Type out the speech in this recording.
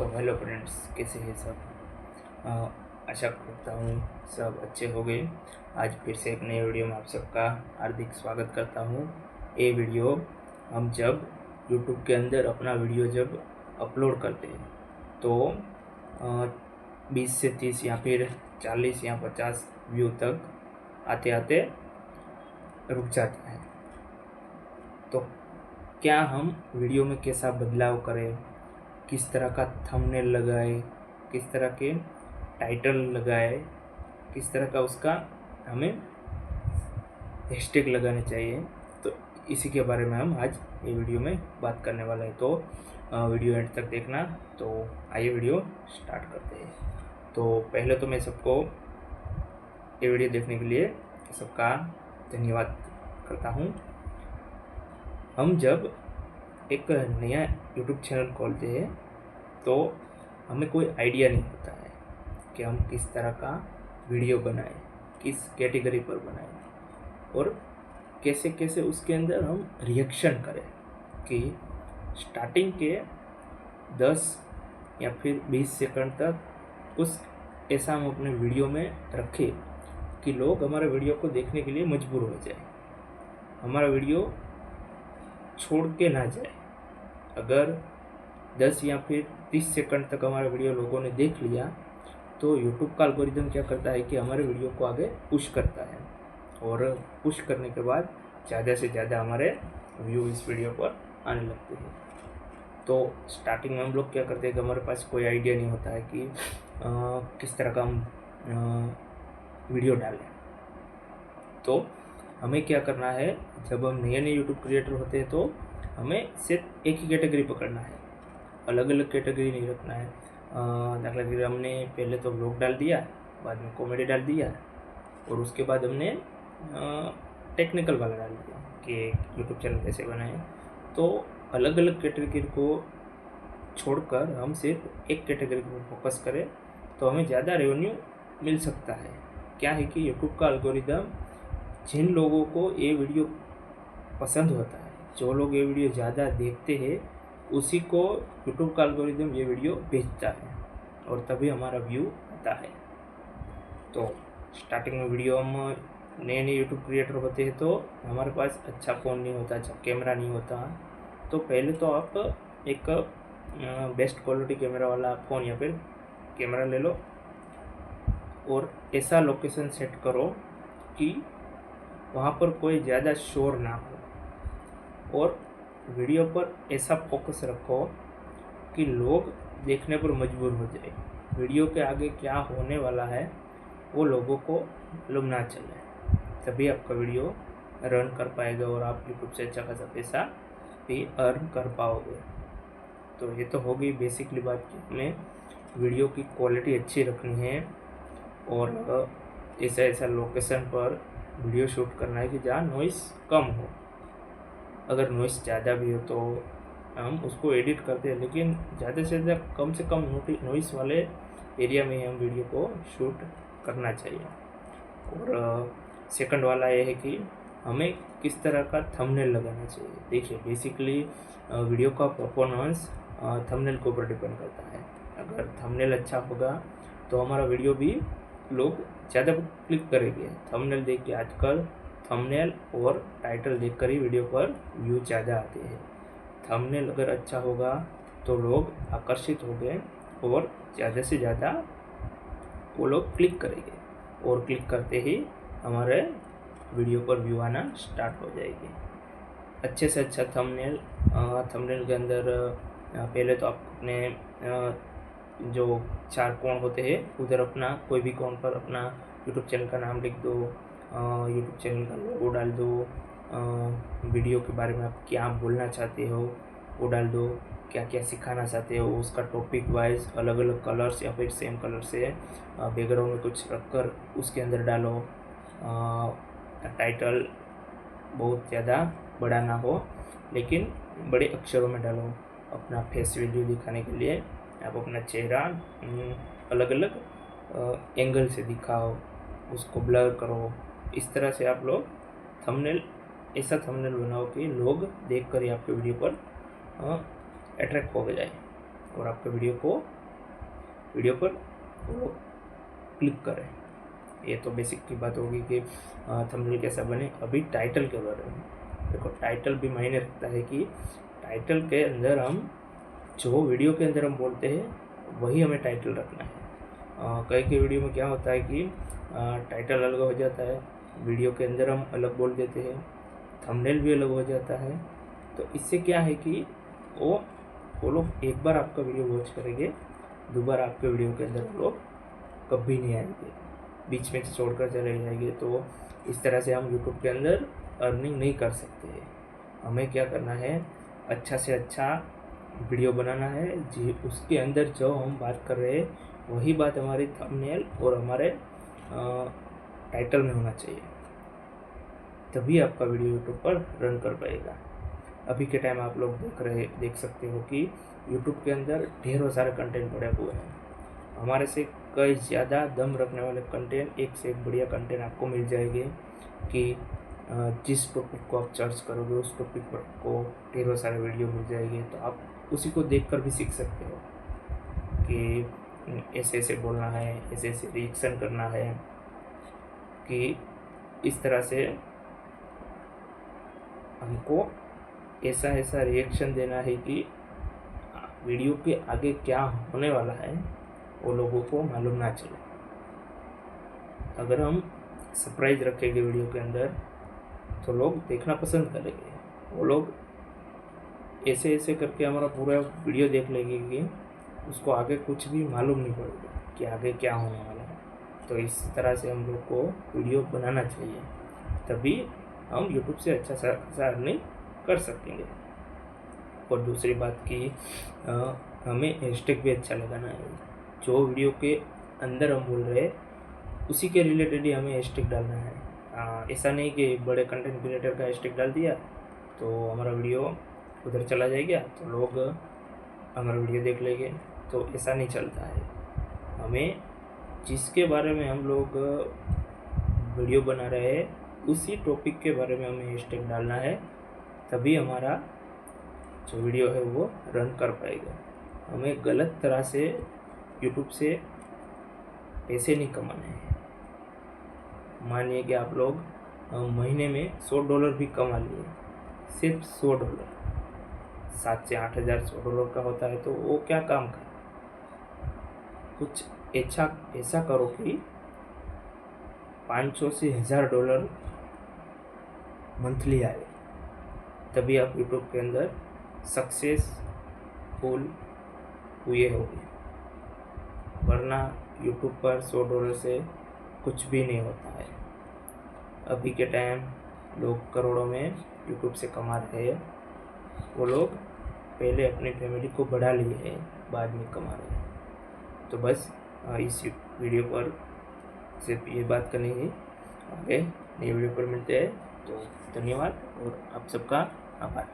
तो hello friends, कैसे हैं सब। आशा करता हूँ सब अच्छे हो गए। आज फिर से एक नए वीडियो में आप सबका हार्दिक स्वागत करता हूँ। ये वीडियो हम जब YouTube के अंदर अपना वीडियो जब अपलोड करते हैं तो 20 से 30 या फिर 40 या 50 व्यू तक आते आते रुक जाता है। तो क्या हम वीडियो में कैसा बदलाव करें, किस तरह का थंबनेल लगाए, किस तरह के टाइटल लगाए, किस तरह का उसका हमें हैशटैग लगाने चाहिए, तो इसी के बारे में हम आज ये वीडियो में बात करने वाला है। तो वीडियो एंड तक देखना। तो आइए वीडियो स्टार्ट करते हैं। तो पहले तो मैं सबको ये वीडियो देखने के लिए सबका धन्यवाद करता हूँ। हम जब एक नया YouTube चैनल खोलते हैं तो हमें कोई आइडिया नहीं होता है कि हम किस तरह का वीडियो बनाएं, किस कैटेगरी पर बनाएं और कैसे कैसे उसके अंदर हम रिएक्शन करें कि स्टार्टिंग के 10 या फिर 20 सेकंड तक कुछ ऐसा हम अपने वीडियो में रखें कि लोग हमारे वीडियो को देखने के लिए मजबूर हो जाए, हमारा वीडियो छोड़ के ना जाए। अगर 10 या फिर 30 सेकंड तक हमारा वीडियो लोगों ने देख लिया तो यूट्यूब का एल्गोरिदम क्या करता है कि हमारे वीडियो को आगे पुश करता है और पुश करने के बाद ज़्यादा से ज़्यादा हमारे व्यू इस वीडियो पर आने लगते हैं। तो स्टार्टिंग में हम लोग क्या करते हैं कि हमारे पास कोई आइडिया नहीं होता है कि किस तरह का हम वीडियो डालें। तो हमें क्या करना है, जब हम नए नए यूट्यूब क्रिएटर होते हैं तो हमें सिर्फ एक ही कैटेगरी पकड़ना है, अलग अलग कैटेगरी नहीं रखना है। दाखिला के लिए हमने पहले तो व्लॉग डाल दिया, बाद में कॉमेडी डाल दिया और उसके बाद हमने टेक्निकल वाला डाल दिया कि यूट्यूब चैनल कैसे बनाएं। तो अलग अलग कैटेगरी को छोड़कर हम सिर्फ एक कैटेगरी पर फोकस करें तो हमें ज़्यादा रेवेन्यू मिल सकता है। क्या है कि यूट्यूब का एल्गोरिदम जिन लोगों को ये वीडियो पसंद होता है, जो लोग ये वीडियो ज़्यादा देखते हैं, उसी को यूट्यूब का एल्गोरिदम ये वीडियो भेजता है और तभी हमारा व्यू आता है। तो स्टार्टिंग में वीडियो हम नए नए यूट्यूब क्रिएटर होते हैं तो हमारे पास अच्छा फ़ोन नहीं होता, अच्छा कैमरा नहीं होता। तो पहले तो आप एक बेस्ट क्वालिटी कैमरा वाला फ़ोन या फिर कैमरा ले लो और ऐसा लोकेशन सेट करो कि वहाँ पर कोई ज़्यादा शोर ना हो और वीडियो पर ऐसा फोकस रखो कि लोग देखने पर मजबूर हो जाए। वीडियो के आगे क्या होने वाला है वो लोगों को मालूम ना चले, तभी आपका वीडियो रन कर पाएगा और आप यूट्यूब से अच्छा खासा पैसा भी अर्न कर पाओगे। तो ये तो हो गई बेसिकली बात कि हमें वीडियो की क्वालिटी अच्छी रखनी है और ऐसा ऐसा लोकेशन पर वीडियो शूट करना है कि जहाँ नॉइस कम हो। अगर नॉइस ज़्यादा भी हो तो हम उसको एडिट करते हैं, लेकिन ज़्यादा से ज़्यादा कम से कम नॉइस वाले एरिया में हम वीडियो को शूट करना चाहिए। और सेकंड वाला ये है कि हमें किस तरह का थंबनेल लगाना चाहिए। देखिए, बेसिकली वीडियो का परफॉर्मेंस थंबनेल के ऊपर डिपेंड करता है। अगर थंबनेल अच्छा होगा तो हमारा वीडियो भी लोग ज़्यादा क्लिक करेंगे। थंबनेल देख के आजकल थंबनेल और टाइटल देखकर ही वीडियो पर व्यू ज़्यादा आते हैं। थंबनेल अगर अच्छा होगा तो लोग आकर्षित होंगे और ज़्यादा से ज़्यादा वो लोग क्लिक करेंगे और क्लिक करते ही हमारे वीडियो पर व्यू आना स्टार्ट हो जाएगी। अच्छे से अच्छा थंबनेल के अंदर पहले तो आप अपने जो 4 कोण होते हैं उधर अपना कोई भी कोण पर अपना यूट्यूब चैनल का नाम लिख दो, यूट्यूब चैनल का लोगो डाल दो, वीडियो के बारे में आप क्या बोलना चाहते हो वो डाल दो, क्या क्या सिखाना चाहते हो उसका टॉपिक वाइज अलग अलग कलर्स या फिर सेम कलर से बैकग्राउंड में कुछ रखकर उसके अंदर डालो। टाइटल बहुत ज़्यादा बड़ा ना हो लेकिन बड़े अक्षरों में डालो। अपना फेस वैल्यू दिखाने के लिए आप अपना चेहरा अलग अलग एंगल से दिखाओ, उसको ब्लर करो। इस तरह से आप लोग ऐसा थंबनेल बनाओ कि लोग देखकर ही आपके वीडियो पर अट्रैक्ट हो जाए। और आपके वीडियो पर वो क्लिक करें। ये तो बेसिक की बात होगी कि थंबनेल कैसा बने। अभी टाइटल के बारे में देखो, टाइटल भी मायने रखता है कि टाइटल के अंदर हम जो वीडियो के अंदर हम बोलते हैं वही हमें टाइटल रखना है। कई वीडियो में क्या होता है कि टाइटल अलग हो जाता है, वीडियो के अंदर हम अलग बोल देते हैं, थंबनेल भी अलग हो जाता है। तो इससे क्या है कि वो लोग एक बार आपका वीडियो वॉच करेंगे, दोबारा आपके वीडियो के अंदर वो लोग कभी नहीं आएंगे, बीच में छोड़कर चले जाएंगे। तो इस तरह से हम यूट्यूब के अंदर अर्निंग नहीं कर सकते हैं। हमें क्या करना है, अच्छा से अच्छा वीडियो बनाना है जी, उसके अंदर जो हम बात कर रहे हैं वही बात हमारी थंबनेल और हमारे टाइटल में होना चाहिए, तभी आपका वीडियो यूट्यूब पर रन कर पाएगा। अभी के टाइम आप लोग देख सकते हो कि यूट्यूब के अंदर ढेरों सारे कंटेंट पड़े हुए हैं। हमारे से कई ज़्यादा दम रखने वाले कंटेंट, एक से एक बढ़िया कंटेंट आपको मिल जाएंगे कि जिस टॉपिक को आप सर्च करोगे उस टॉपिक पर आपको ढेरों सारे वीडियो मिल जाएंगे। तो आप उसी को देखकर भी सीख सकते हो कि ऐसे ऐसे बोलना है, ऐसे ऐसे रिएक्शन करना है, कि इस तरह से हमको ऐसा ऐसा रिएक्शन देना है कि वीडियो के आगे क्या होने वाला है वो लोगों को मालूम ना चले। अगर हम सरप्राइज रखेंगे वीडियो के अंदर तो लोग देखना पसंद करेंगे। वो लोग ऐसे ऐसे करके हमारा पूरा वीडियो देख लेंगे कि उसको आगे कुछ भी मालूम नहीं पड़ेगा कि आगे क्या होने वाला है। तो इस तरह से हम लोग को वीडियो बनाना चाहिए, तभी हम यूट्यूब से अच्छा सा अर्निंग कर सकेंगे। और दूसरी बात कि हमें हैशटैग भी अच्छा लगाना है। जो वीडियो के अंदर हम बोल रहे हैं उसी के रिलेटेड ही हमें हैशटैग डालना है। ऐसा नहीं कि बड़े कंटेंट क्रिएटर का हैशटैग डाल दिया तो हमारा वीडियो उधर चला जाएगा तो लोग हमारा वीडियो देख लेंगे, तो ऐसा नहीं चलता है। हमें जिसके बारे में हम लोग वीडियो बना रहे हैं उसी टॉपिक के बारे में हमें हैशटैग डालना है, तभी हमारा जो वीडियो है वो रन कर पाएगा। हमें गलत तरह से यूट्यूब से पैसे नहीं कमाने हैं। मानिए कि आप लोग महीने में $100 भी कमा लिए, सिर्फ $100, 7 से 8 हज़ार $100 का होता है, तो वो क्या काम का। कुछ ऐसा करो कि $500 से $1000 मंथली आए, तभी आप यूट्यूब के अंदर सक्सेसफुल हुए होंगे। वरना यूट्यूब पर $100 से कुछ भी नहीं होता है। अभी के टाइम लोग करोड़ों में यूट्यूब से कमा रहे हैं। वो लोग पहले अपनी फैमिली को बढ़ा लिए हैं, बाद में कमा रहे हैं। तो बस इस वीडियो पर सिर्फ ये बात करनी है। आगे नई वीडियो पर मिलते हैं, तो धन्यवाद और आप सबका आभार।